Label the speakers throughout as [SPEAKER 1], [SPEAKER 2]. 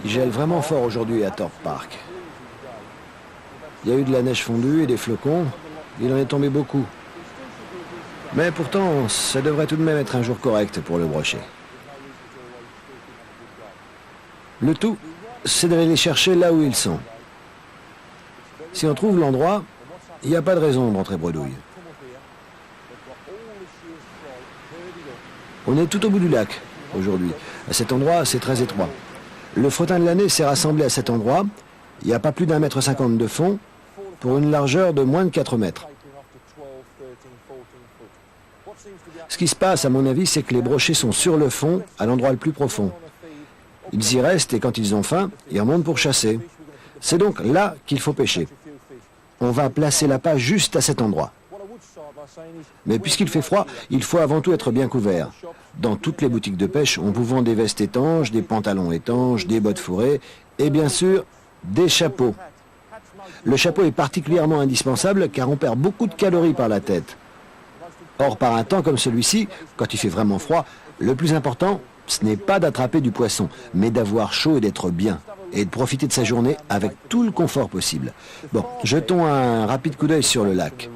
[SPEAKER 1] Il gèle vraiment fort aujourd'hui à Thorpe Park. Il y a eu de la neige fondue et des flocons. Il en est tombé beaucoup. Mais pourtant, ça devrait tout de même être un jour correct pour le brochet. Le tout, c'est d'aller les chercher là où ils sont. Si on trouve l'endroit, il n'y a pas de raison de rentrer bredouille. On est tout au bout du lac, aujourd'hui. À cet endroit, c'est très étroit. Le fretin de l'année s'est rassemblé à cet endroit. Il n'y a pas plus d'1,50 m de fond, pour une largeur de moins de 4 mètres. Ce qui se passe, à mon avis, c'est que les brochets sont sur le fond, à l'endroit le plus profond. Ils y restent et quand ils ont faim, ils remontent pour chasser. C'est donc là qu'il faut pêcher. On va placer l'appât juste à cet endroit. Mais puisqu'il fait froid, il faut avant tout être bien couvert. Dans toutes les boutiques de pêche, on vous vend des vestes étanches, des pantalons étanches, des bottes fourrées et bien sûr, des chapeaux. Le chapeau est particulièrement indispensable car on perd beaucoup de calories par la tête. Or, par un temps comme celui-ci, quand il fait vraiment froid, le plus important, ce n'est pas d'attraper du poisson, mais d'avoir chaud et d'être bien, et de profiter de sa journée avec tout le confort possible. Bon, jetons un rapide coup d'œil sur le lac.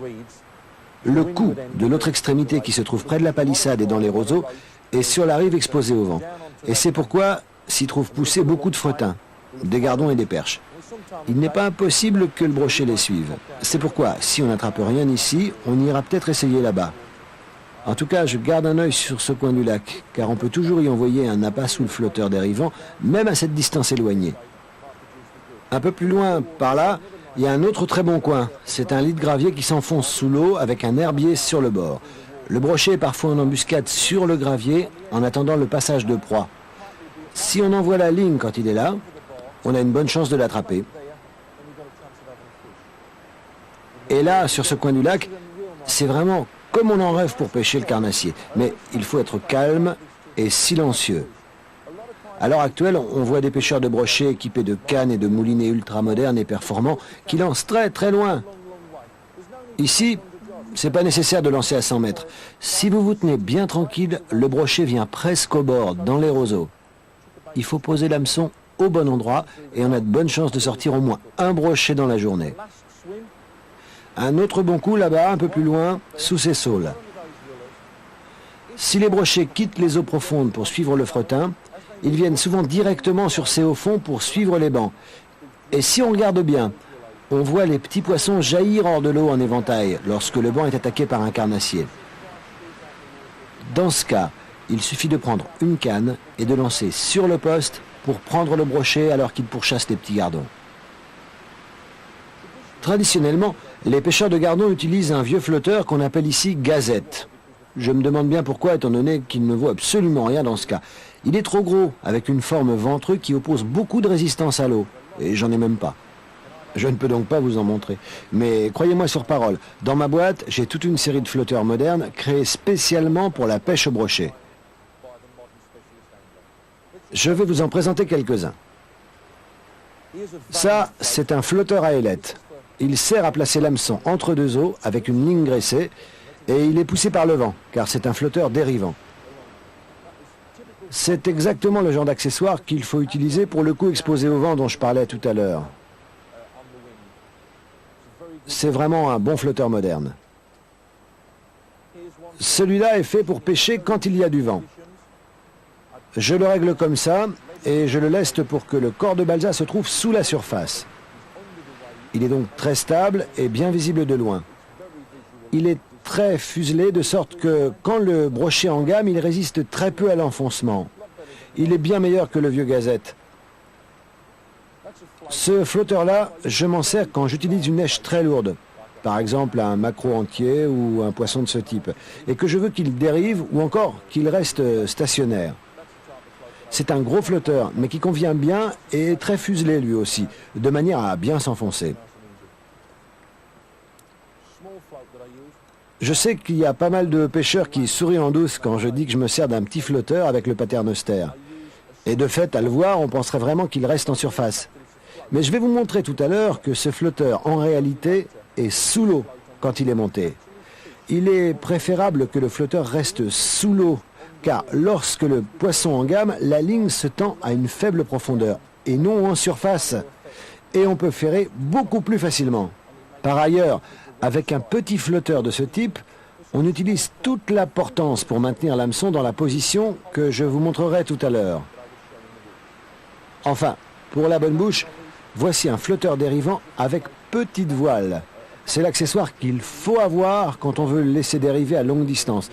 [SPEAKER 1] Le cou de l'autre extrémité qui se trouve près de la palissade et dans les roseaux est sur la rive exposée au vent. Et c'est pourquoi s'y trouvent poussés beaucoup de fretins, des gardons et des perches. Il n'est pas impossible que le brochet les suive. C'est pourquoi, si on n'attrape rien ici, on ira peut-être essayer là-bas. En tout cas, je garde un œil sur ce coin du lac, car on peut toujours y envoyer un appât sous le flotteur dérivant, même à cette distance éloignée. Un peu plus loin, par là, il y a un autre très bon coin. C'est un lit de gravier qui s'enfonce sous l'eau avec un herbier sur le bord. Le brochet est parfois en embuscade sur le gravier en attendant le passage de proie. Si on envoie la ligne quand il est là, on a une bonne chance de l'attraper. Et là, sur ce coin du lac, c'est vraiment comme on en rêve pour pêcher le carnassier. Mais il faut être calme et silencieux. À l'heure actuelle, on voit des pêcheurs de brochets équipés de cannes et de moulinets ultramodernes et performants qui lancent très très loin. Ici, c'est pas nécessaire de lancer à 100 mètres. Si vous vous tenez bien tranquille, le brochet vient presque au bord, dans les roseaux. Il faut poser l'hameçon au bon endroit et on a de bonnes chances de sortir au moins un brochet dans la journée. Un autre bon coup là-bas, un peu plus loin, sous ces saules. Si les brochets quittent les eaux profondes pour suivre le fretin, ils viennent souvent directement sur ces hauts fonds pour suivre les bancs. Et si on regarde bien, on voit les petits poissons jaillir hors de l'eau en éventail lorsque le banc est attaqué par un carnassier. Dans ce cas, il suffit de prendre une canne et de lancer sur le poste pour prendre le brochet alors qu'il pourchasse les petits gardons. Traditionnellement, les pêcheurs de gardons utilisent un vieux flotteur qu'on appelle ici gazette. Je me demande bien pourquoi, étant donné qu'il ne vaut absolument rien dans ce cas. Il est trop gros, avec une forme ventreuse qui oppose beaucoup de résistance à l'eau. Et j'en ai même pas. Je ne peux donc pas vous en montrer. Mais croyez-moi sur parole, dans ma boîte, j'ai toute une série de flotteurs modernes créés spécialement pour la pêche au brochet. Je vais vous en présenter quelques-uns. Ça, c'est un flotteur à ailettes. Il sert à placer l'hameçon entre deux eaux avec une ligne graissée et il est poussé par le vent, car c'est un flotteur dérivant. C'est exactement le genre d'accessoire qu'il faut utiliser pour le coup exposé au vent dont je parlais tout à l'heure. C'est vraiment un bon flotteur moderne. Celui-là est fait pour pêcher quand il y a du vent. Je le règle comme ça et je le leste pour que le corps de balsa se trouve sous la surface. Il est donc très stable et bien visible de loin. Il est très fuselé de sorte que quand le brochet engame, il résiste très peu à l'enfoncement. Il est bien meilleur que le vieux gazette. Ce flotteur-là, je m'en sers quand j'utilise une neige très lourde, par exemple un maquereau entier ou un poisson de ce type, et que je veux qu'il dérive ou encore qu'il reste stationnaire. C'est un gros flotteur, mais qui convient bien et est très fuselé lui aussi, de manière à bien s'enfoncer. Je sais qu'il y a pas mal de pêcheurs qui sourient en douce quand je dis que je me sers d'un petit flotteur avec le paternoster. Et de fait, à le voir, on penserait vraiment qu'il reste en surface. Mais je vais vous montrer tout à l'heure que ce flotteur, en réalité, est sous l'eau quand il est monté. Il est préférable que le flotteur reste sous l'eau car lorsque le poisson engame, la ligne se tend à une faible profondeur et non en surface, et on peut ferrer beaucoup plus facilement. Par ailleurs, avec un petit flotteur de ce type, on utilise toute la portance pour maintenir l'hameçon dans la position que je vous montrerai tout à l'heure. Enfin, pour la bonne bouche, voici un flotteur dérivant avec petite voile. C'est l'accessoire qu'il faut avoir quand on veut le laisser dériver à longue distance.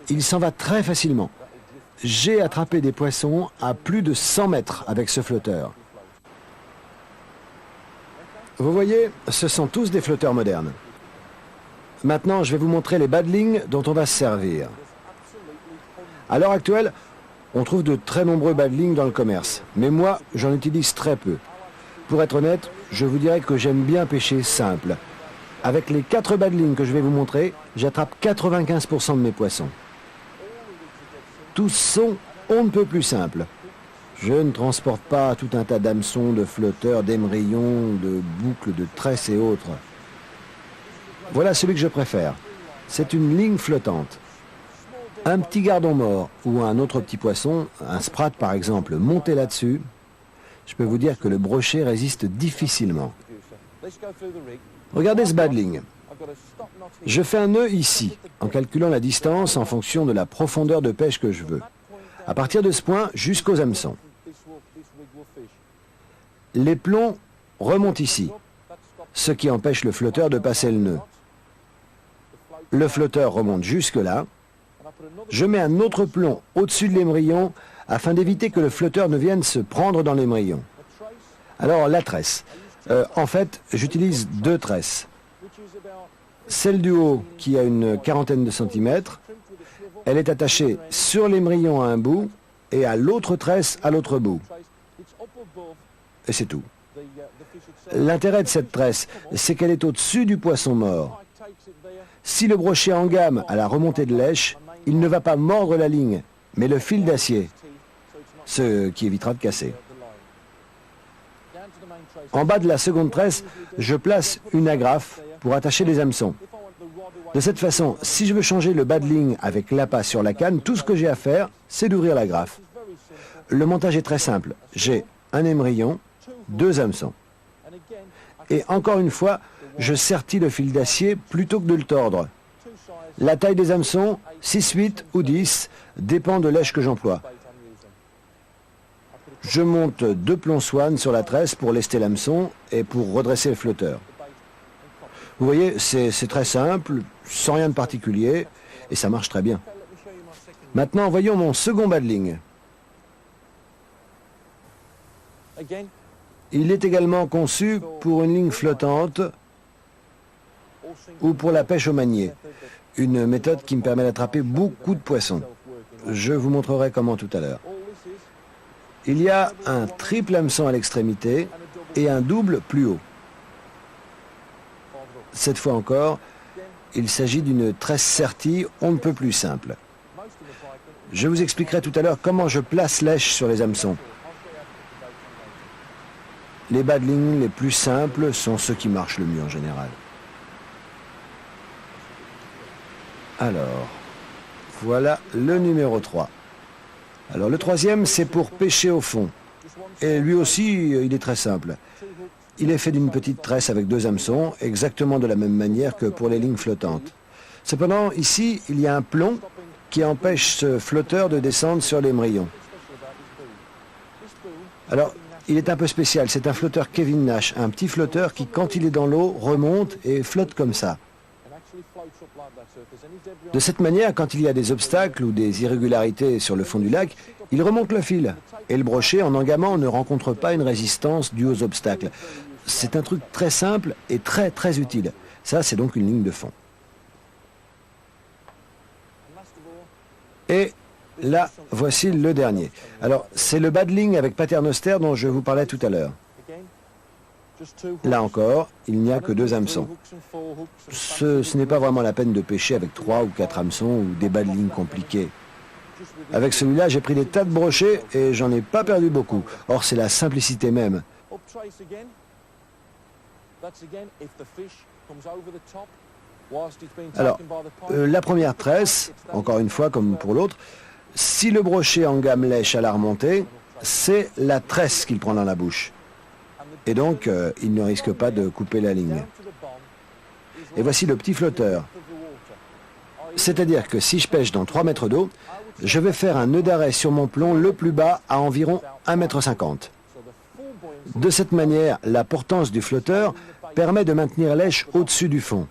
[SPEAKER 1] Il s'en va très facilement. J'ai attrapé des poissons à plus de 100 mètres avec ce flotteur. Vous voyez, ce sont tous des flotteurs modernes. Maintenant, je vais vous montrer les badlings dont on va se servir. À l'heure actuelle, on trouve de très nombreux badlings dans le commerce, mais moi, j'en utilise très peu. Pour être honnête, je vous dirais que j'aime bien pêcher simple. Avec les 4 badlings que je vais vous montrer, j'attrape 95% de mes poissons. Tous sont on ne peut plus simples. Je ne transporte pas tout un tas d'hameçons, de flotteurs, d'émerillons, de boucles, de tresses et autres. Voilà celui que je préfère. C'est une ligne flottante. Un petit gardon mort ou un autre petit poisson, un sprat par exemple, monté là-dessus, je peux vous dire que le brochet résiste difficilement. Regardez ce badling. Je fais un nœud ici, en calculant la distance en fonction de la profondeur de pêche que je veux. À partir de ce point, jusqu'aux hameçons. Les plombs remontent ici, ce qui empêche le flotteur de passer le nœud. Le flotteur remonte jusque-là. Je mets un autre plomb au-dessus de l'émerillon afin d'éviter que le flotteur ne vienne se prendre dans l'émerillon. Alors, la tresse. En fait, j'utilise 2 tresses. Celle du haut, qui a une quarantaine de centimètres, elle est attachée sur l'émerillon à un bout et à l'autre tresse à l'autre bout. Et c'est tout. L'intérêt de cette tresse, c'est qu'elle est au-dessus du poisson mort. Si le brochet engame à la remontée de lèche, il ne va pas mordre la ligne, mais le fil d'acier, ce qui évitera de casser. En bas de la seconde tresse, je place une agrafe pour attacher les hameçons. De cette façon, si je veux changer le badling avec l'appât sur la canne, tout ce que j'ai à faire, c'est d'ouvrir l'agrafe. Le montage est très simple. J'ai un émerillon, 2 hameçons. Et encore une fois, je sertis le fil d'acier plutôt que de le tordre. La taille des hameçons, 6, 8 ou 10, dépend de l'èche que j'emploie. Je monte 2 plombs swan sur la tresse pour lester l'hameçon et pour redresser le flotteur. Vous voyez, c'est très simple, sans rien de particulier, et ça marche très bien. Maintenant, voyons mon second badling. Il est également conçu pour une ligne flottante ou pour la pêche au manier, une méthode qui me permet d'attraper beaucoup de poissons. Je vous montrerai comment tout à l'heure. Il y a un triple hameçon à l'extrémité et un double plus haut. Cette fois encore, il s'agit d'une tresse sertie on ne peut plus simple. Je vous expliquerai tout à l'heure comment je place l'èche sur les hameçons. Les badlings les plus simples sont ceux qui marchent le mieux en général. Alors, voilà le numéro 3. Alors le troisième, c'est pour pêcher au fond. Et lui aussi, il est très simple. Il est fait d'une petite tresse avec 2 hameçons, exactement de la même manière que pour les lignes flottantes. Cependant, ici, il y a un plomb qui empêche ce flotteur de descendre sur l'émerillon. Alors, il est un peu spécial. C'est un flotteur Kevin Nash, un petit flotteur qui, quand il est dans l'eau, remonte et flotte comme ça. De cette manière, quand il y a des obstacles ou des irrégularités sur le fond du lac, il remonte le fil. Et le brochet, en engamant, ne rencontre pas une résistance due aux obstacles. C'est un truc très simple et très très utile. Ça, c'est donc une ligne de fond. Et là, voici le dernier. Alors, c'est le badling avec paternoster dont je vous parlais tout à l'heure. Là encore, il n'y a que 2 hameçons. Ce n'est pas vraiment la peine de pêcher avec 3 ou 4 hameçons ou des badlings compliqués. Avec celui-là, j'ai pris des tas de brochets et j'en ai pas perdu beaucoup. Or, c'est la simplicité même. Alors, la première tresse, encore une fois comme pour l'autre, Si le brochet en gamme lèche à la remontée, c'est la tresse qu'il prend dans la bouche. Et donc, il ne risque pas de couper la ligne. Et voici le petit flotteur. C'est-à-dire que si je pêche dans 3 mètres d'eau, je vais faire un nœud d'arrêt sur mon plomb le plus bas à environ 1,50 m. De cette manière, la portance du flotteur permet de maintenir lèche au-dessus du fond.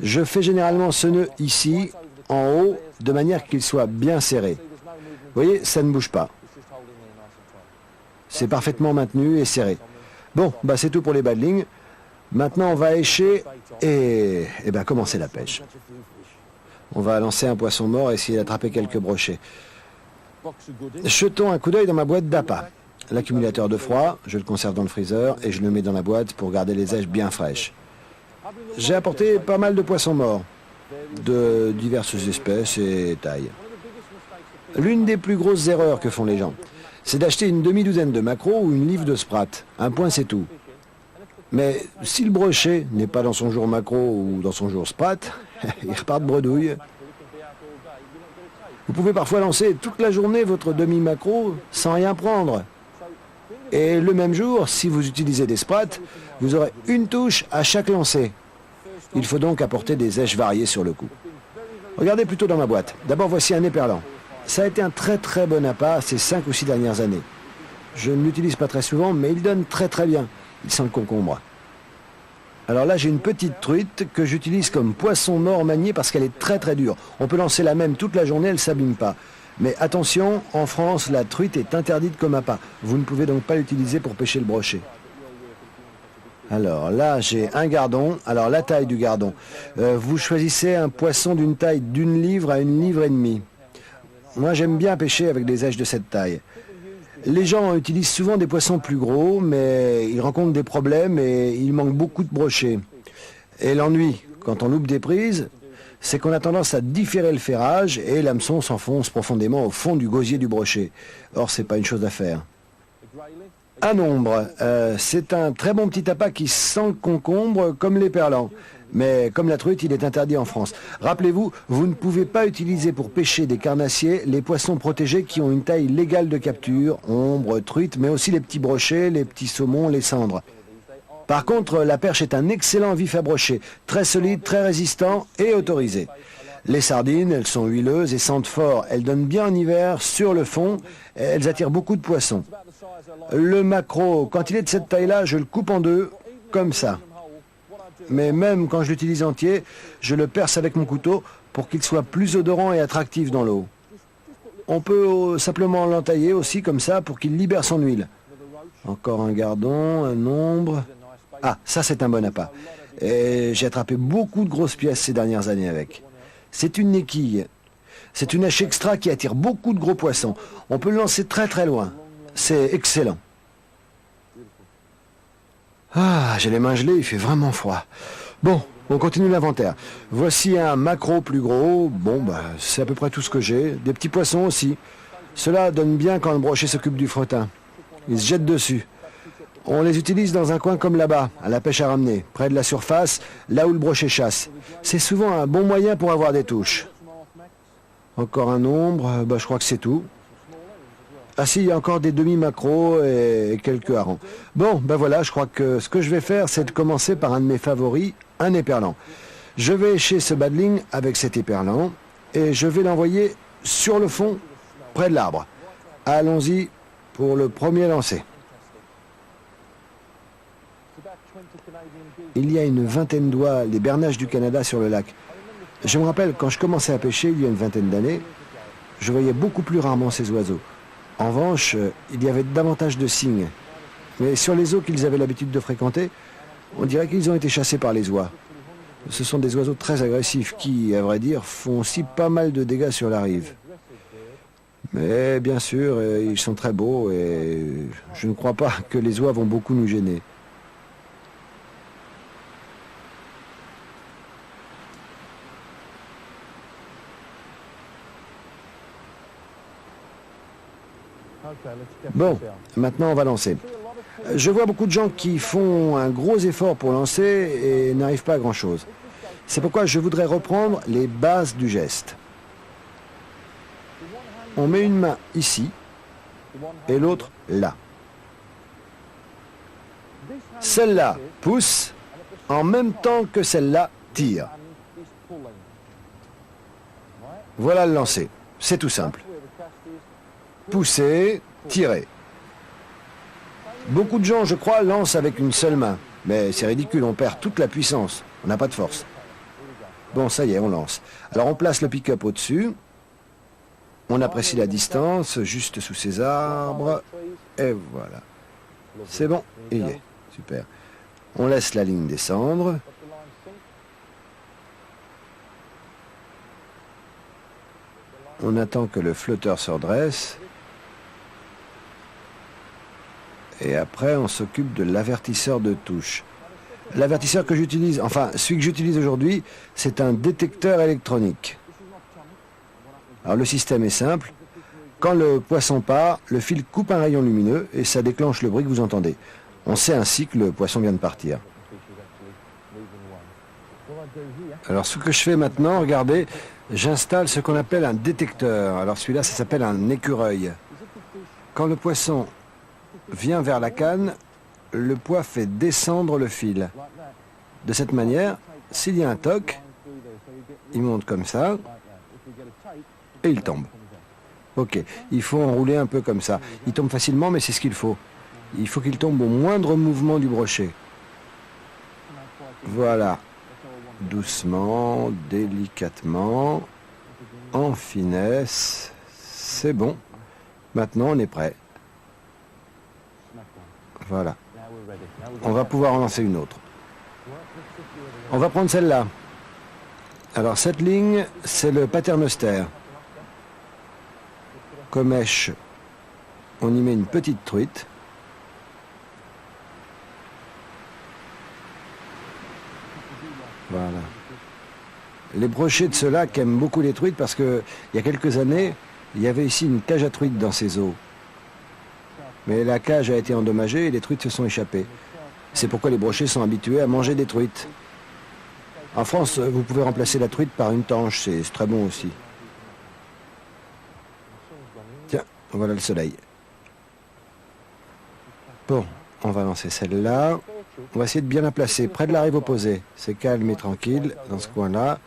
[SPEAKER 1] Je fais généralement ce nœud ici, en haut, de manière qu'il soit bien serré. Vous voyez, ça ne bouge pas. C'est parfaitement maintenu et serré. Bon, bah c'est tout pour les badlings. Maintenant, on va écher et commencer la pêche. On va lancer un poisson mort et essayer d'attraper quelques brochets. Jetons un coup d'œil dans ma boîte d'appât. L'accumulateur de froid, je le conserve dans le freezer et je le mets dans la boîte pour garder les aiges bien fraîches. J'ai apporté pas mal de poissons morts, de diverses espèces et tailles. L'une des plus grosses erreurs que font les gens, c'est d'acheter une demi-douzaine de maquereaux ou une livre de sprat. Un point, c'est tout. Mais si le brochet n'est pas dans son jour maquereau ou dans son jour sprat, il repart de bredouille. Vous pouvez parfois lancer toute la journée votre demi-maquereau sans rien prendre. Et le même jour, si vous utilisez des sprats, vous aurez une touche à chaque lancer. Il faut donc apporter des aiges variées sur le coup. Regardez plutôt dans ma boîte. D'abord, voici un éperlan. Ça a été un très bon appât ces 5 ou 6 dernières années. Je ne l'utilise pas très souvent, mais il donne très bien. Il sent le concombre. Alors là, j'ai une petite truite que j'utilise comme poisson mort manié parce qu'elle est très dure. On peut lancer la même toute la journée, elle ne s'abîme pas. Mais attention, en France, la truite est interdite comme appât. Vous ne pouvez donc pas l'utiliser pour pêcher le brochet. Alors là, j'ai un gardon. Alors la taille du gardon. Vous choisissez un poisson d'une taille d'1 livre à 1,5 livres. Moi, j'aime bien pêcher avec des aiges de cette taille. Les gens utilisent souvent des poissons plus gros, mais ils rencontrent des problèmes et il manque beaucoup de brochets. Et l'ennui, quand on loupe des prises, c'est qu'on a tendance à différer le ferrage et l'hameçon s'enfonce profondément au fond du gosier du brochet. Or, c'est pas une chose à faire. Un ombre, c'est un très bon petit appât qui sent le concombre comme l'éperlan. Mais comme la truite, il est interdit en France. Rappelez-vous, vous ne pouvez pas utiliser pour pêcher des carnassiers les poissons protégés qui ont une taille légale de capture, ombre, truite, mais aussi les petits brochets, les petits saumons, les cendres. Par contre, la perche est un excellent vif à brocher, très solide, très résistant et autorisé. Les sardines, elles sont huileuses et sentent fort. Elles donnent bien en hiver sur le fond. Elles attirent beaucoup de poissons. Le maquereau, quand il est de cette taille-là, je le coupe en deux, comme ça. Mais même quand je l'utilise entier, je le perce avec mon couteau pour qu'il soit plus odorant et attractif dans l'eau. On peut simplement l'entailler aussi comme ça pour qu'il libère son huile. Encore un gardon, un ombre. Ah, ça c'est un bon appât. Et j'ai attrapé beaucoup de grosses pièces ces dernières années avec. C'est une équille. C'est une hache extra qui attire beaucoup de gros poissons. On peut le lancer très loin. C'est excellent. Ah, j'ai les mains gelées, il fait vraiment froid. Bon, on continue l'inventaire. Voici un maquereau plus gros. Bon, c'est à peu près tout ce que j'ai. Des petits poissons aussi. Cela donne bien quand le brochet s'occupe du fretin. Ils se jettent dessus. On les utilise dans un coin comme là-bas, à la pêche à ramener, près de la surface, là où le brochet chasse. C'est souvent un bon moyen pour avoir des touches. Encore un ombre, je crois que c'est tout. Ah si, il y a encore des demi-maquereaux et quelques harengs. Bon, voilà, je crois que ce que je vais faire, c'est de commencer par un de mes favoris, un éperlan. Je vais écher ce badling avec cet éperlan et je vais l'envoyer sur le fond, près de l'arbre. Allons-y pour le premier lancer. Il y a une vingtaine d'oies, les bernaches du Canada sur le lac. Je me rappelle, quand je commençais à pêcher il y a une vingtaine d'années, je voyais beaucoup plus rarement ces oiseaux. En revanche, il y avait davantage de cygnes. Mais sur les eaux qu'ils avaient l'habitude de fréquenter, on dirait qu'ils ont été chassés par les oies. Ce sont des oiseaux très agressifs qui, à vrai dire, font aussi pas mal de dégâts sur la rive. Mais bien sûr, ils sont très beaux et je ne crois pas que les oies vont beaucoup nous gêner. Bon, maintenant on va lancer. Je vois beaucoup de gens qui font un gros effort pour lancer et n'arrivent pas à grand chose. C'est pourquoi je voudrais reprendre les bases du geste. On met une main ici et l'autre là. Celle-là pousse en même temps que celle-là tire. Voilà le lancer. C'est tout simple. Pousser, tirer. Beaucoup de gens, je crois, lancent avec une seule main. Mais c'est ridicule, on perd toute la puissance. On n'a pas de force. Bon, ça y est, on lance. Alors on place le pick-up au-dessus. On apprécie la distance, juste sous ces arbres. Et voilà. C'est bon, il y est. Super. On laisse la ligne descendre. On attend que le flotteur se redresse. Et après, on s'occupe de l'avertisseur de touche. L'avertisseur que j'utilise, enfin, celui que j'utilise aujourd'hui, c'est un détecteur électronique. Alors, le système est simple. Quand le poisson part, le fil coupe un rayon lumineux et ça déclenche le bruit que vous entendez. On sait ainsi que le poisson vient de partir. Alors, ce que je fais maintenant, regardez, j'installe ce qu'on appelle un détecteur. Alors, celui-là, ça s'appelle un écureuil. Quand le poisson vient vers la canne, le poids fait descendre le fil. De cette manière, s'il y a un toc, il monte comme ça et il tombe. Ok, il faut enrouler un peu comme ça. Il tombe facilement, mais c'est ce qu'il faut. Il faut qu'il tombe au moindre mouvement du brochet. Voilà. Doucement, délicatement, en finesse. C'est bon. Maintenant, on est prêt. Voilà. On va pouvoir en lancer une autre. On va prendre celle-là. Alors cette ligne, c'est le paternoster. Comme mèche, on y met une petite truite. Voilà. Les brochets de ce lac aiment beaucoup les truites parce que il y a quelques années, il y avait ici une cage à truites dans ces eaux. Mais la cage a été endommagée et les truites se sont échappées. C'est pourquoi les brochets sont habitués à manger des truites. En France, vous pouvez remplacer la truite par une tanche, c'est très bon aussi. Tiens, voilà le soleil. Bon, on va lancer celle-là. On va essayer de bien la placer, près de la rive opposée. C'est calme et tranquille dans ce coin-là.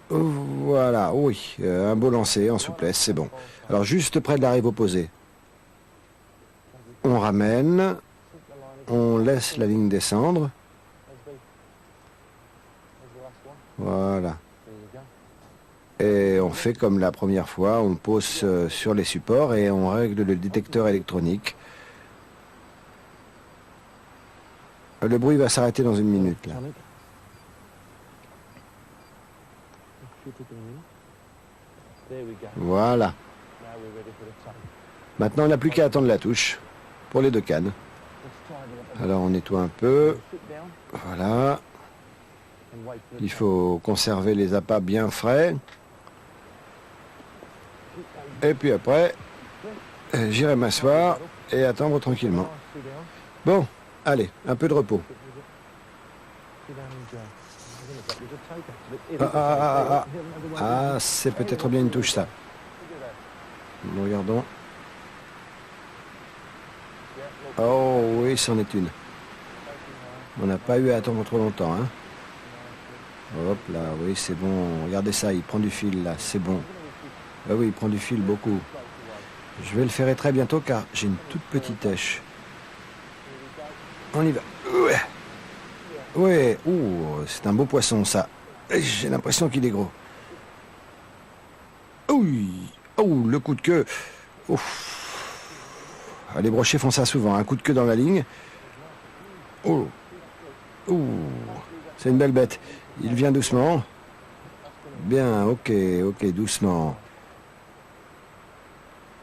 [SPEAKER 1] Voilà, oui, un beau lancer en souplesse, c'est bon. Alors juste près de la rive opposée. On ramène, on laisse la ligne descendre. Voilà. Et on fait comme la première fois, on pose sur les supports et on règle le détecteur électronique. Le bruit va s'arrêter dans une minute là. Voilà. Maintenant, on n'a plus qu'à attendre la touche pour les deux cannes. Alors, on nettoie un peu. Voilà. Il faut conserver les appâts bien frais. Et puis après, j'irai m'asseoir et attendre tranquillement. Bon, allez, un peu de repos. Ah, c'est peut-être bien une touche ça. Nous regardons. Oh oui, c'en est une. On n'a pas eu à attendre trop longtemps, hein. Hop là, oui, c'est bon. Regardez ça, il prend du fil là, c'est bon. Ah oui, il prend du fil beaucoup. Je vais le ferrer très bientôt car j'ai une toute petite têche. On y va. Ouais. Ouais, c'est un beau poisson ça. J'ai l'impression qu'il est gros. Oui. Oh, le coup de queue. Ouf. Les brochets font ça souvent, un coup de queue dans la ligne. Oh. C'est une belle bête. Il vient doucement. Bien, ok, doucement.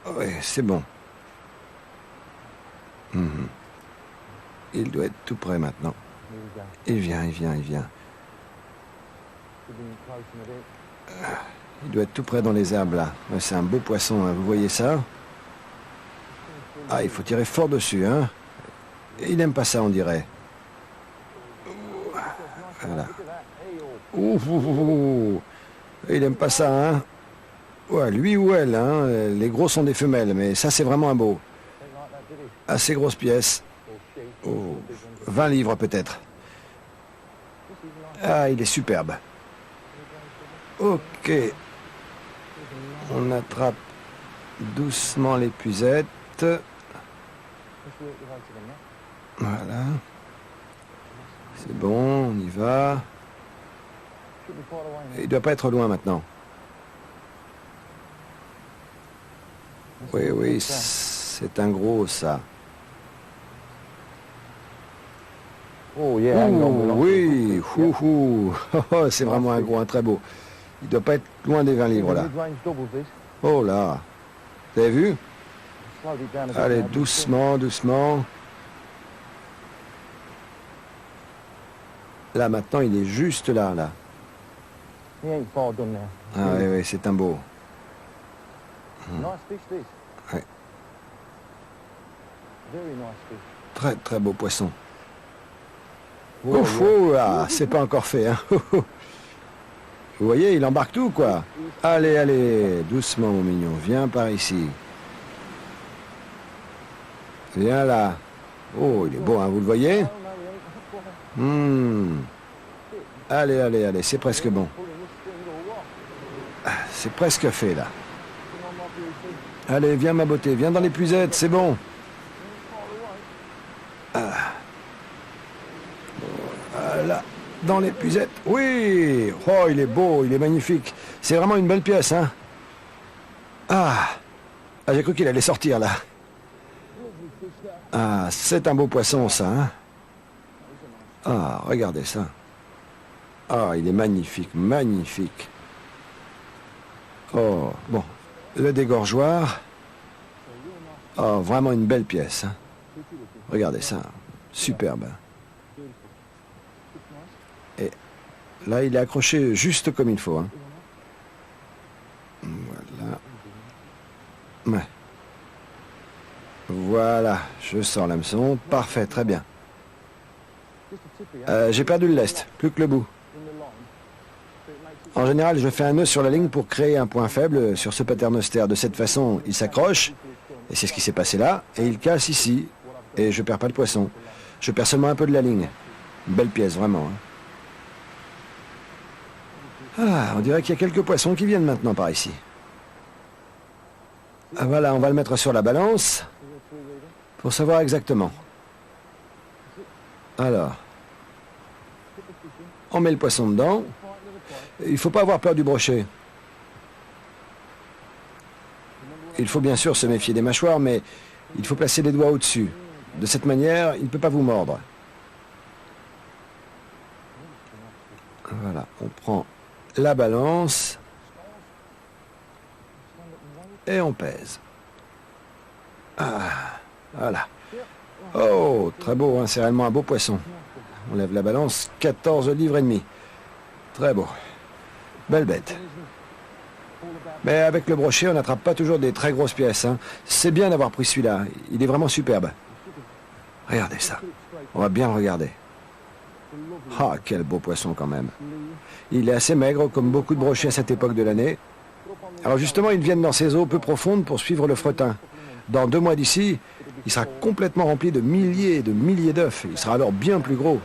[SPEAKER 1] Ouais, c'est bon. Il doit être tout près maintenant. Il vient. Il doit être tout près dans les arbres là. Ouais, c'est un beau poisson, hein. Vous voyez ça? Ah, il faut tirer fort dessus, hein. Il n'aime pas ça, on dirait. Voilà. Il n'aime pas ça, hein. Ouais, lui ou elle, hein. Les gros sont des femelles, mais ça c'est vraiment un beau. Assez grosse pièce. Oh, 20 livres peut-être. Ah, il est superbe. Ok. On attrape doucement l'épuisette. Voilà. C'est bon, on y va. Il doit pas être loin maintenant. Oui, oui, c'est un gros ça.
[SPEAKER 2] Oh yeah,
[SPEAKER 1] Oui, c'est vraiment un gros, un très beau. Il doit pas être loin des 20 livres là. Oh là, vous avez vu? Allez, doucement, doucement. Là maintenant, il est juste là, là. Ah oui, oui, c'est un beau. Ouais. Très, très beau poisson. Ah, c'est pas encore fait, hein. Vous voyez, il embarque tout, quoi. Allez, allez, doucement, mon mignon. Viens par ici. Viens là. Oh, il est beau, hein, vous le voyez? Allez, allez, allez, c'est presque bon. C'est presque fait, là. Allez, viens, ma beauté, viens dans l'épuisette, c'est bon. Là, dans l'épuisette. Oui. Oh, il est beau, il est magnifique. C'est vraiment une belle pièce, hein. Ah, j'ai cru qu'il allait sortir, là. Ah, c'est un beau poisson, ça, hein. Ah, regardez ça. Ah, il est magnifique, magnifique. Oh, bon. Le dégorgeoir. Oh, vraiment une belle pièce, hein. Regardez ça. Superbe. Et là, il est accroché juste comme il faut, hein. Voilà. Ouais. Voilà, je sors l'hameçon. Parfait, très bien. J'ai perdu le lest, plus que le bout. En général, je fais un nœud sur la ligne pour créer un point faible sur ce paternostère. De cette façon, il s'accroche, et c'est ce qui s'est passé là, et il casse ici, et je perds pas le poisson. Je perds seulement un peu de la ligne. Une belle pièce, vraiment, hein. Ah, on dirait qu'il y a quelques poissons qui viennent maintenant par ici. Ah, voilà, on va le mettre sur la balance pour savoir exactement. Alors, on met le poisson dedans. Il ne faut pas avoir peur du brochet. Il faut bien sûr se méfier des mâchoires, mais il faut placer les doigts au-dessus. De cette manière, il ne peut pas vous mordre. Voilà, on prend la balance et on pèse. Ah, voilà. Oh, très beau, hein, c'est réellement un beau poisson. On lève la balance, 14 livres et demi. Très beau. Belle bête. Mais avec le brochet, on n'attrape pas toujours des très grosses pièces, hein. C'est bien d'avoir pris celui-là. Il est vraiment superbe. Regardez ça. On va bien le regarder. Ah, quel beau poisson quand même. Il est assez maigre, comme beaucoup de brochets à cette époque de l'année. Alors justement, ils viennent dans ces eaux peu profondes pour suivre le fretin. Dans 2 mois d'ici, il sera complètement rempli de milliers et de milliers d'œufs. Il sera alors bien plus gros.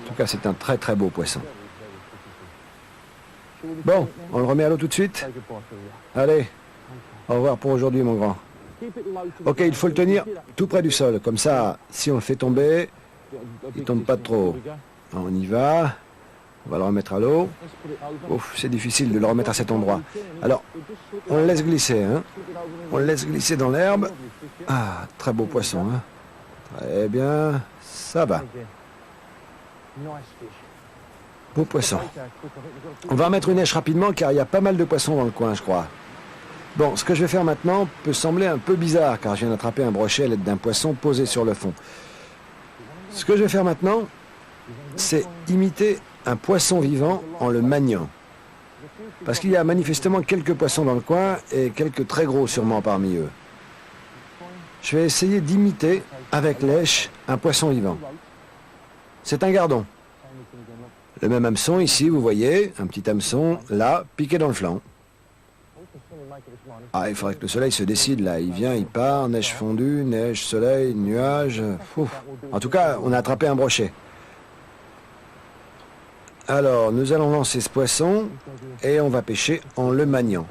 [SPEAKER 1] En tout cas, c'est un très très beau poisson. Bon, on le remet à l'eau tout de suite? Allez, au revoir pour aujourd'hui, mon grand. Ok, il faut le tenir tout près du sol. Comme ça, si on le fait tomber, il ne tombe pas trop. On y va. On va le remettre à l'eau. Ouf, c'est difficile de le remettre à cet endroit. Alors, on le laisse glisser, hein. On le laisse glisser dans l'herbe. Ah, très beau poisson, hein. Très bien, ça va. Beau poisson. On va remettre une èche rapidement car il y a pas mal de poissons dans le coin, je crois. Bon, ce que je vais faire maintenant peut sembler un peu bizarre car je viens d'attraper un brochet à l'aide d'un poisson posé sur le fond. Ce que je vais faire maintenant, c'est imiter un poisson vivant en le maniant. Parce qu'il y a manifestement quelques poissons dans le coin et quelques très gros sûrement parmi eux. Je vais essayer d'imiter avec l'èche un poisson vivant. C'est un gardon. Le même hameçon ici, vous voyez, un petit hameçon là, piqué dans le flanc. Ah, il faudrait que le soleil se décide là. Il vient, il part, neige fondue, neige, soleil, nuage. Ouf. En tout cas, on a attrapé un brochet. Alors, nous allons lancer ce poisson et on va pêcher en le maniant.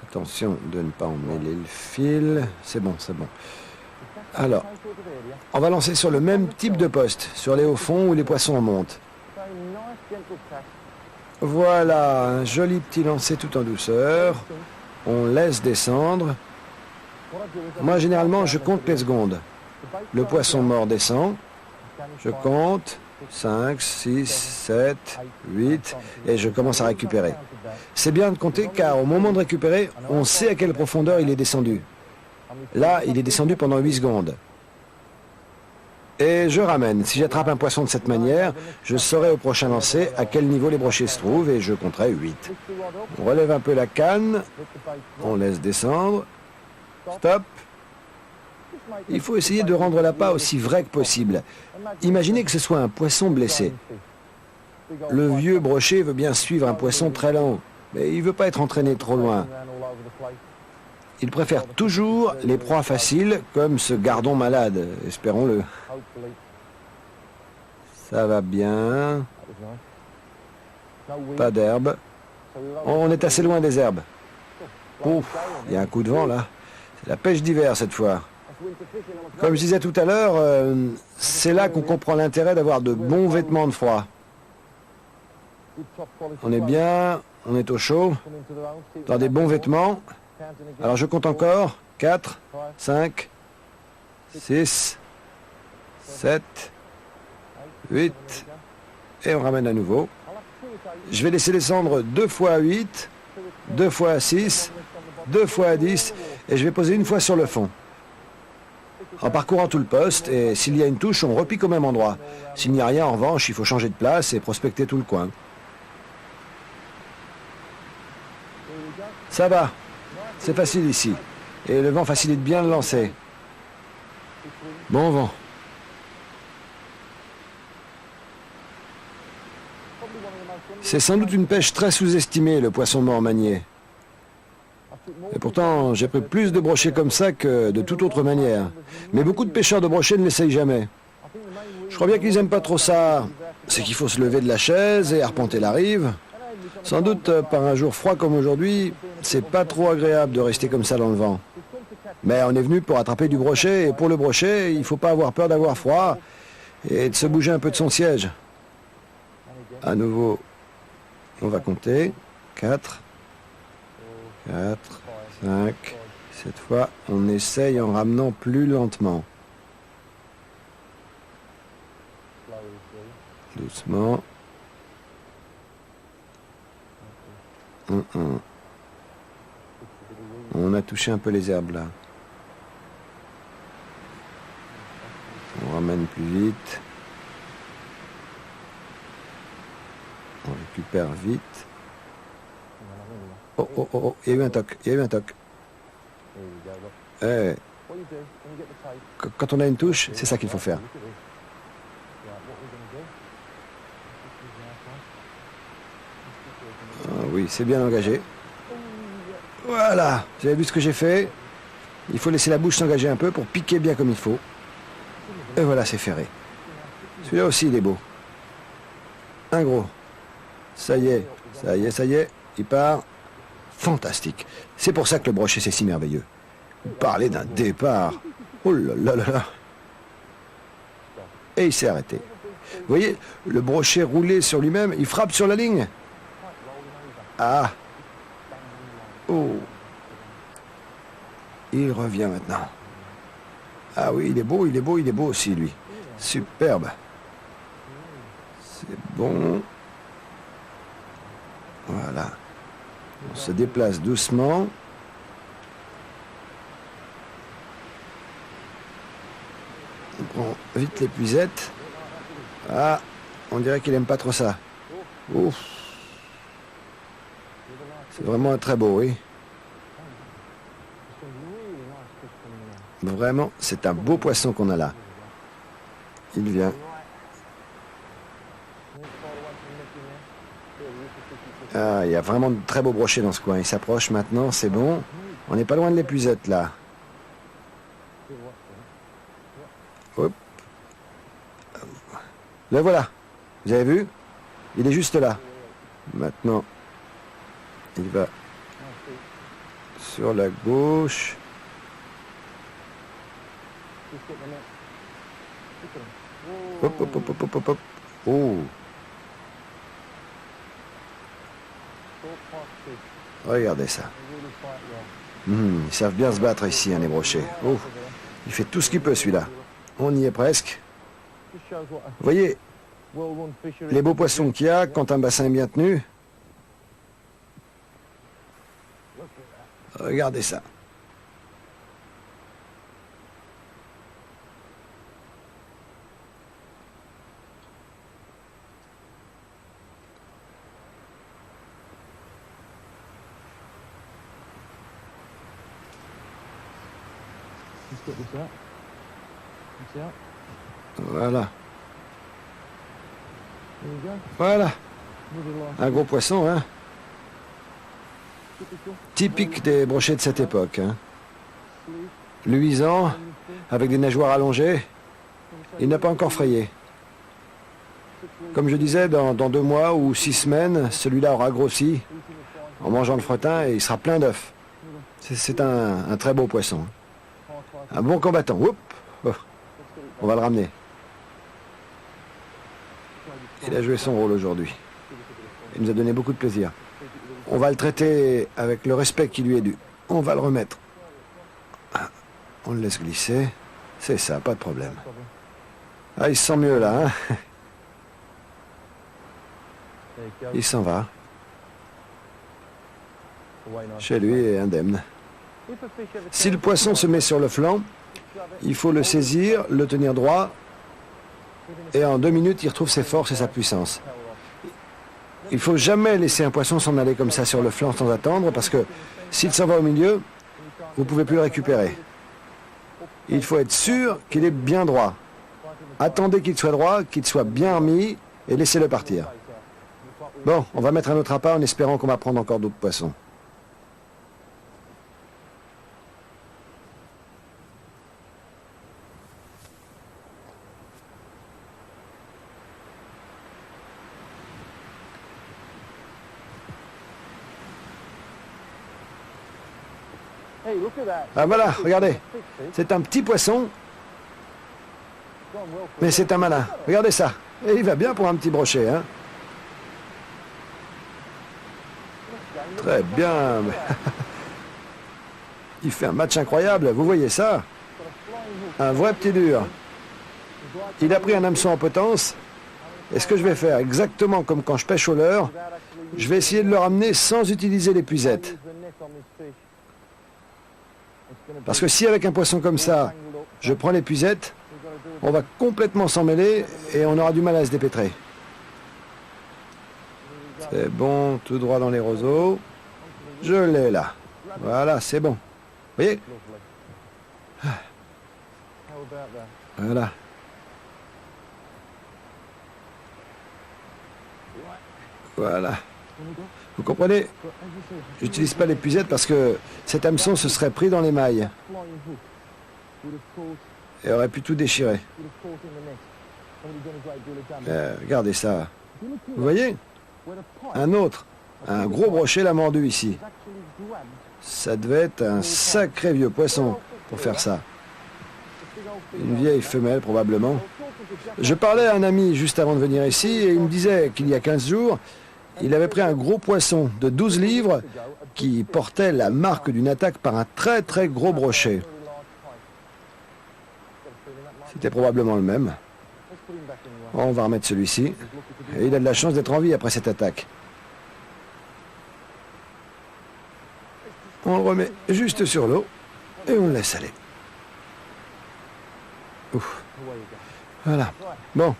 [SPEAKER 1] Attention de ne pas emmêler le fil. C'est bon, c'est bon. Alors, on va lancer sur le même type de poste, sur les hauts fonds où les poissons montent. Voilà, un joli petit lancer tout en douceur. On laisse descendre. Moi, généralement, je compte les secondes. Le poisson mort descend. Je compte 5, 6, 7, 8 et je commence à récupérer. C'est bien de compter car au moment de récupérer, on sait à quelle profondeur il est descendu. Là, il est descendu pendant 8 secondes. Et je ramène. Si j'attrape un poisson de cette manière, je saurai au prochain lancer à quel niveau les brochets se trouvent et je compterai 8. On relève un peu la canne, on laisse descendre. Stop. Il faut essayer de rendre l'appât aussi vrai que possible. Imaginez que ce soit un poisson blessé. Le vieux brochet veut bien suivre un poisson très lent, mais il ne veut pas être entraîné trop loin. Il préfère toujours les proies faciles, comme ce gardon malade, espérons-le. Ça va bien. Pas d'herbe. On est assez loin des herbes. Ouf, il y a un coup de vent là. C'est la pêche d'hiver cette fois. Comme je disais tout à l'heure, c'est là qu'on comprend l'intérêt d'avoir de bons vêtements de froid. On est bien, on est au chaud, dans des bons vêtements. Alors je compte encore. 4, 5, 6, 7, 8. Et on ramène à nouveau. Je vais laisser descendre 2 fois 8, 2 fois 6, 2 fois 10. Et je vais poser une fois sur le fond. En parcourant tout le poste, et s'il y a une touche, on repique au même endroit. S'il n'y a rien, en revanche, il faut changer de place et prospecter tout le coin. Ça va. C'est facile ici. Et le vent facilite bien le lancer. Bon vent. C'est sans doute une pêche très sous-estimée, le poisson mort manié. Et pourtant, j'ai pris plus de brochets comme ça que de toute autre manière. Mais beaucoup de pêcheurs de brochets ne l'essayent jamais. Je crois bien qu'ils n'aiment pas trop ça. C'est qu'il faut se lever de la chaise et arpenter la rive. Sans doute, par un jour froid comme aujourd'hui, c'est pas trop agréable de rester comme ça dans le vent. Mais on est venu pour attraper du brochet, et pour le brochet, il ne faut pas avoir peur d'avoir froid et de se bouger un peu de son siège. À nouveau, on va compter. 4, 4, 5. Cette fois, on essaye en ramenant plus lentement. Doucement. On a touché un peu les herbes là. On ramène plus vite. On récupère vite. Oh, oh, oh, oh, il y a eu un toc, il y a eu un toc. Eh. Quand on a une touche, c'est ça qu'il faut faire. Ah oui, c'est bien engagé. Voilà, vous avez vu ce que j'ai fait? Il faut laisser la bouche s'engager un peu pour piquer bien comme il faut. Et voilà, c'est ferré. Celui-là aussi, il est beau. Un gros. Ça y est, ça y est, ça y est, il part. Fantastique. C'est pour ça que le brochet, c'est si merveilleux. Vous parlez d'un départ. Oh là là là là. Et il s'est arrêté. Vous voyez, le brochet roulé sur lui-même, il frappe sur la ligne. Ah. Oh. Il revient maintenant. Ah oui, il est beau, il est beau, il est beau aussi, lui. Superbe. C'est bon. Voilà. On se déplace doucement. On prend vite l'épuisette. Ah, on dirait qu'il aime pas trop ça. Ouf. C'est vraiment très beau, oui. Vraiment, c'est un beau poisson qu'on a là. Il vient. Ah, il y a vraiment de très beaux brochets dans ce coin. Il s'approche maintenant, c'est bon. On n'est pas loin de l'épuisette, là. Hop. Le voilà. Vous avez vu? Il est juste là. Maintenant, il va sur la gauche. Hop, hop, hop, hop, hop, hop. Oh. Regardez ça. Ils savent bien se battre ici, hein, les brochets. Oh. Il fait tout ce qu'il peut, celui-là. On y est presque. Vous voyez, les beaux poissons qu'il y a quand un bassin est bien tenu. Regardez ça. Voilà. Voilà. Un gros poisson, hein. Typique des brochets de cette époque, hein. Luisant, avec des nageoires allongées. Il n'a pas encore frayé. Comme je disais, dans 2 mois ou 6 semaines, celui-là aura grossi en mangeant le fretin et il sera plein d'œufs. C'est un très beau poisson. Un bon combattant. Oups. Oh. On va le ramener. Il a joué son rôle aujourd'hui. Il nous a donné beaucoup de plaisir. On va le traiter avec le respect qui lui est dû. On va le remettre. On le laisse glisser. C'est ça, pas de problème. Ah, il se sent mieux là, hein? Il s'en va. Chez lui et indemne. Si le poisson se met sur le flanc, il faut le saisir, le tenir droit, et en 2 minutes, il retrouve ses forces et sa puissance. Il ne faut jamais laisser un poisson s'en aller comme ça sur le flanc sans attendre, parce que s'il s'en va au milieu, vous ne pouvez plus le récupérer. Il faut être sûr qu'il est bien droit. Attendez qu'il soit droit, qu'il soit bien remis, et laissez-le partir. Bon, on va mettre un autre appât en espérant qu'on va prendre encore d'autres poissons. Ah voilà, regardez. C'est un petit poisson, mais c'est un malin. Regardez ça. Et il va bien pour un petit brochet, hein. Très bien. Il fait un match incroyable, vous voyez ça? Un vrai petit dur. Il a pris un hameçon en potence. Et ce que je vais faire, exactement comme quand je pêche au leurre, je vais essayer de le ramener sans utiliser l'épuisette. Parce que si avec un poisson comme ça, je prends l'épuisette, on va complètement s'en mêler et on aura du mal à se dépêtrer. C'est bon, tout droit dans les roseaux. Je l'ai là. Voilà, c'est bon. Vous voyez? Voilà. Voilà. Vous comprenez? J'utilise pas l'épuisette parce que cet hameçon se serait pris dans les mailles et aurait pu tout déchirer. Regardez ça. Vous voyez? Un autre. Un gros brochet l'a mordu ici. Ça devait être un sacré vieux poisson pour faire ça. Une vieille femelle probablement. Je parlais à un ami juste avant de venir ici et il me disait qu'il y a 15 jours, il avait pris un gros poisson de 12 livres qui portait la marque d'une attaque par un très très gros brochet. C'était probablement le même. On va remettre celui-ci. Et il a de la chance d'être en vie après cette attaque. On le remet juste sur l'eau et on le laisse aller. Ouf. Voilà. Bon.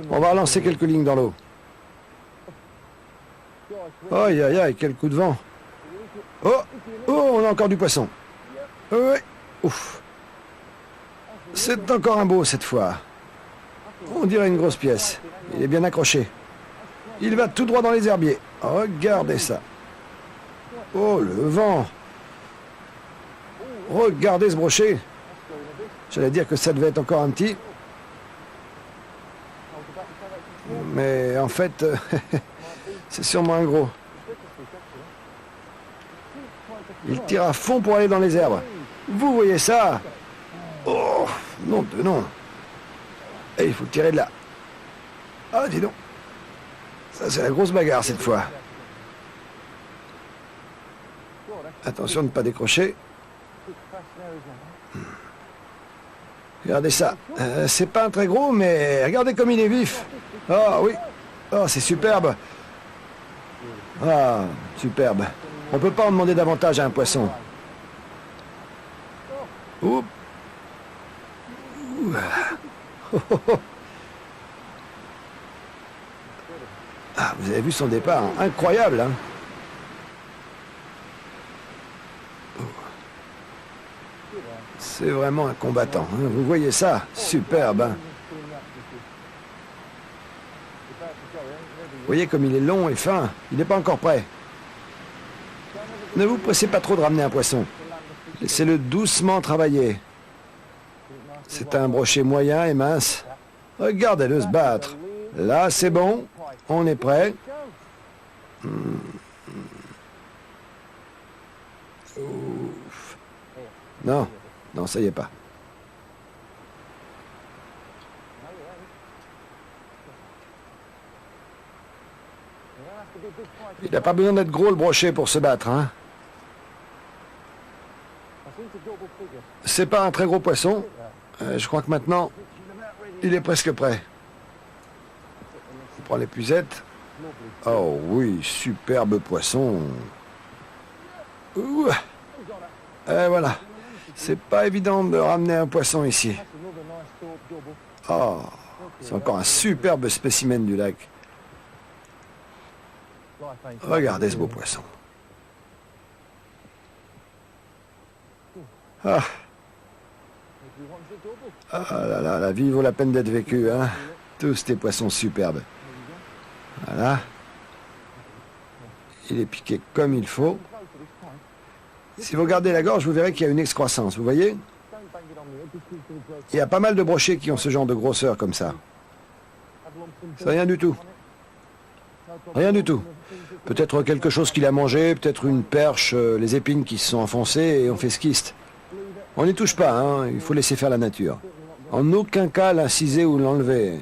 [SPEAKER 1] On va relancer quelques lignes dans l'eau. Aïe, aïe, aïe, quel coup de vent. Oh, oh, on a encore du poisson. Oui. Ouf. C'est encore un beau cette fois. On dirait une grosse pièce. Il est bien accroché. Il va tout droit dans les herbiers. Regardez ça. Oh, le vent. Regardez ce brochet. J'allais dire que ça devait être encore un petit. Mais en fait, c'est sûrement un gros. Il tire à fond pour aller dans les herbes. Vous voyez ça? Oh, non de non. Et il faut tirer de là. Ah, dis donc. Ça, c'est la grosse bagarre cette fois. Attention de ne pas décrocher. Regardez ça. C'est pas un très gros, mais regardez comme il est vif. Ah oui. Oh, c'est superbe. Ah, superbe. On peut pas en demander davantage à un poisson. Oups. Ah, vous avez vu son départ, hein? Incroyable, hein? C'est vraiment un combattant, hein? Vous voyez ça? Superbe, hein? Vous voyez comme il est long et fin. Il n'est pas encore prêt. Ne vous pressez pas trop de ramener un poisson. Laissez-le doucement travailler. C'est un brochet moyen et mince. Regardez-le se battre. Là, c'est bon. On est prêt. Ouf. Non, non, ça y est pas. Il n'a pas besoin d'être gros le brochet pour se battre, hein. C'est pas un très gros poisson. Je crois que maintenant, il est presque prêt. On prend l'épuisette. Oh oui, superbe poisson. Ouh. Et voilà. C'est pas évident de ramener un poisson ici. Oh, c'est encore un superbe spécimen du lac. Regardez ce beau poisson. Ah. Ah là là, la vie vaut la peine d'être vécue, hein. Tous ces poissons superbes. Voilà. Il est piqué comme il faut. Si vous regardez la gorge, vous verrez qu'il y a une excroissance, vous voyez? Il y a pas mal de brochets qui ont ce genre de grosseur comme ça. C'est rien du tout. Rien du tout. Peut-être quelque chose qu'il a mangé, peut-être une perche, les épines qui se sont enfoncées et ont fait ce kyste. On n'y touche pas, hein, il faut laisser faire la nature. En aucun cas l'inciser ou l'enlever.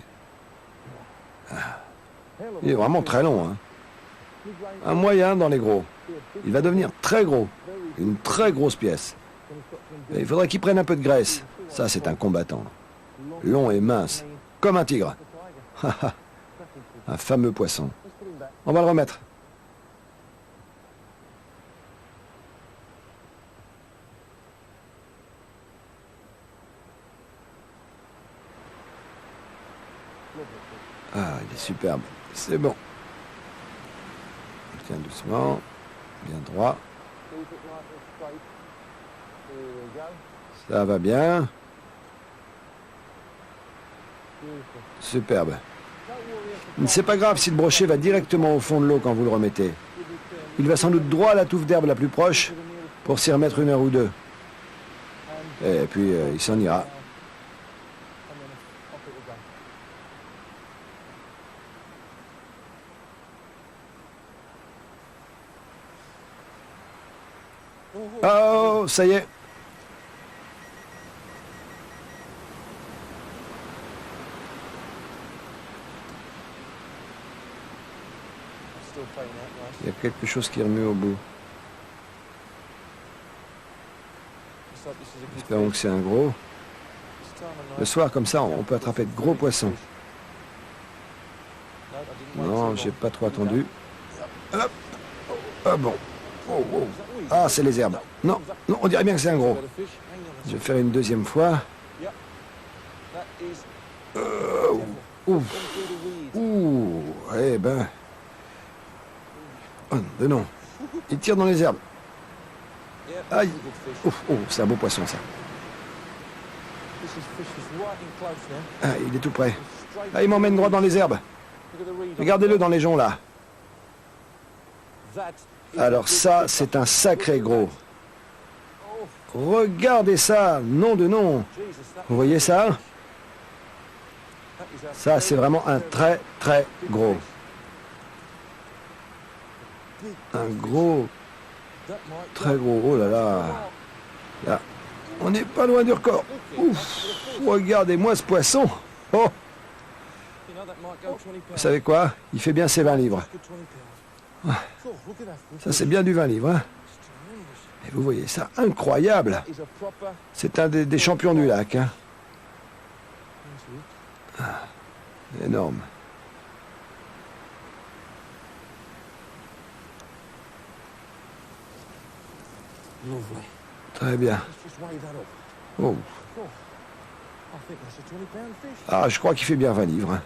[SPEAKER 1] Il est vraiment très long, hein. Un moyen dans les gros. Il va devenir très gros. Une très grosse pièce. Et il faudrait qu'il prenne un peu de graisse. Ça, c'est un combattant. Long et mince. Comme un tigre. Un fameux poisson. On va le remettre. Ah, il est superbe. C'est bon. On tient doucement. Bien droit. Ça va bien. Superbe. C'est pas grave si le brochet va directement au fond de l'eau quand vous le remettez. Il va sans doute droit à la touffe d'herbe la plus proche pour s'y remettre une heure ou deux. Et puis il s'en ira. Oh, ça y est. Il y a quelque chose qui remue au bout. Espérons que c'est un gros. Le soir, comme ça, on peut attraper de gros poissons. Non, j'ai pas trop attendu. Hop. Ah bon. Oh, oh. Ah, c'est les herbes. Non, non, on dirait bien que c'est un gros. Je vais faire une deuxième fois. Ouh. Ouh. Eh ben. Oh, non. Il tire dans les herbes. Aïe. Ouf, oh, c'est un beau poisson, ça. Ah, il est tout près. Ah, il m'emmène droit dans les herbes. Regardez-le dans les joncs là. Alors ça, c'est un sacré gros. Regardez ça, nom de nom. Vous voyez ça? Ça, c'est vraiment un très très gros. Un gros, très gros. Oh là là. Là, on n'est pas loin du record. Ouf, regardez-moi ce poisson. Oh, vous savez quoi? Il fait bien ses 20 livres. Ça, c'est bien du 20 livres. Hein? Et vous voyez ça, incroyable. C'est un des champions du lac. Hein? Ah, énorme. Très bien. Oh. Ah, je crois qu'il fait bien 20 livres. Hein.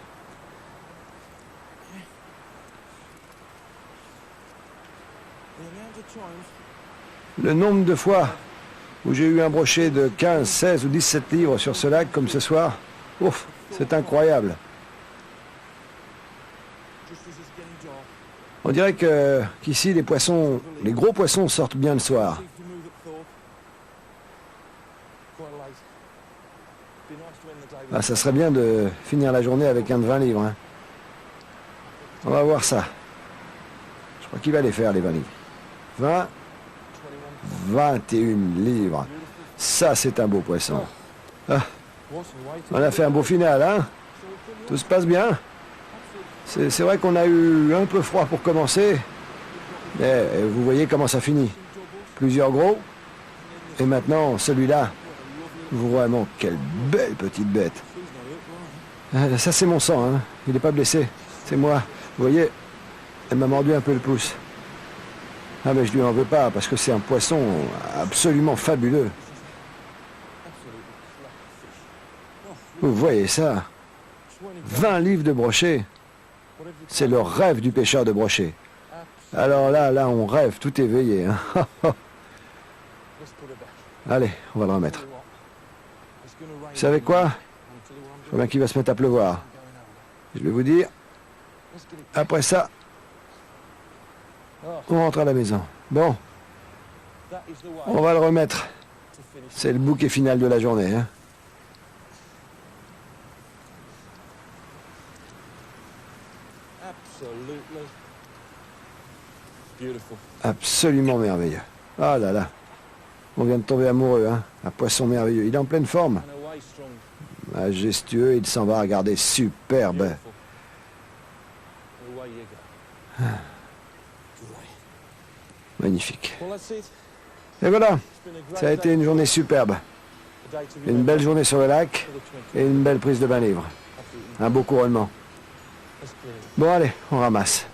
[SPEAKER 1] Le nombre de fois où j'ai eu un brochet de 15, 16 ou 17 livres sur ce lac comme ce soir, ouf, c'est incroyable. On dirait qu'ici les gros poissons sortent bien le soir. Ah, ça serait bien de finir la journée avec un de 20 livres. Hein. On va voir ça. Je crois qu'il va les faire, les 20 livres. 20, 21 livres. Ça, c'est un beau poisson. Ah, on a fait un beau final, hein? Tout se passe bien. C'est vrai qu'on a eu un peu froid pour commencer. Mais vous voyez comment ça finit. Plusieurs gros. Et maintenant, celui-là. Vraiment, quelle belle petite bête. Ça, c'est mon sang, hein. Il n'est pas blessé. C'est moi. Vous voyez, elle m'a mordu un peu le pouce. Ah, mais je lui en veux pas, parce que c'est un poisson absolument fabuleux. Vous voyez ça? 20 livres de brochet. C'est le rêve du pêcheur de brochet. Alors là, on rêve, tout éveillé. Hein. Allez, on va le remettre. Vous savez quoi? Je vois bien qu'il va se mettre à pleuvoir. Je vais vous dire, après ça, on rentre à la maison. Bon, on va le remettre. C'est le bouquet final de la journée. Hein. Absolument merveilleux. Ah là là. On vient de tomber amoureux, hein. Un poisson merveilleux. Il est en pleine forme. Majestueux, il s'en va, regarder, superbe. Magnifique. Et voilà, ça a été une journée superbe. Une belle journée sur le lac et une belle prise de 20 livres. Un beau couronnement. Bon allez, on ramasse.